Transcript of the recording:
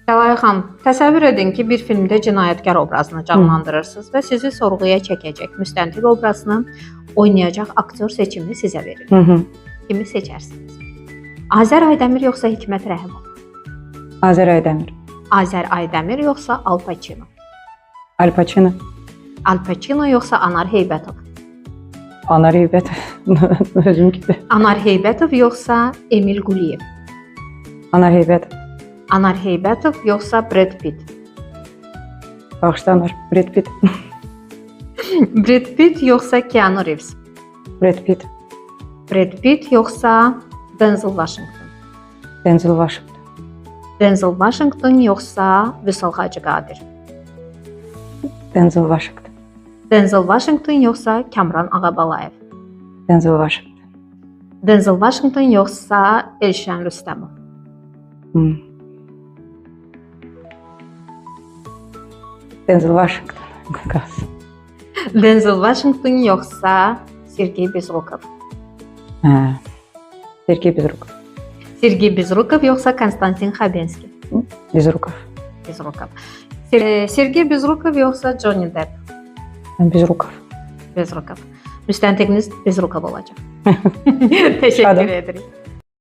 Səlayə xanım, təsəvvür edin ki, bir filmdə cinayətkar obrazını canlandırırsınız və sizi sorğuya çəkəcək müstəntiq obrazını oynayacaq aktyor seçimini sizə verilir. Kimi seçərsiniz? Azər Aydəmir yoxsa Hikmət Rəhimov? Azər Aydəmir. Azər Aydəmir yoxsa Al Pacino? Al Pacino. Al Pacino yoxsa Anar Heybətov? Anar Heybətov. Özüm gibi. Anar Heybətov yoxsa Emil Quliyev? Anar Heybətov. Anar Heybətov yoxsa Brad Pitt? Bağışla Anar. Brad Pitt. Brad Pitt yoxsa Keanu Reeves? Brad Pitt. Brad Pitt yoxsa Denzel Washington? Denzel Washington. Denzel Washington yoxsa Vüsal Hacıqadir? Denzel Washington. Denzel Washington yoxsa Kamran Ağabalayev? Denzel Washington. Denzel Washington yoxsa Elşən Rüstəmov? Denzel Washington. Qalsın. Denzel Washington yoxsa Sergey Bezrukov? Sergey Bezrukov. Sergey Bezrukov yoxsa Konstantin Xabenski? Bezrukov. Bezrukov. Sergey Bezrukov yoxsa Johnny Depp? Bezrukov. Bezrukov. Müstəntiqiniz Bezrukov olacaq. Təşəkkür edirik.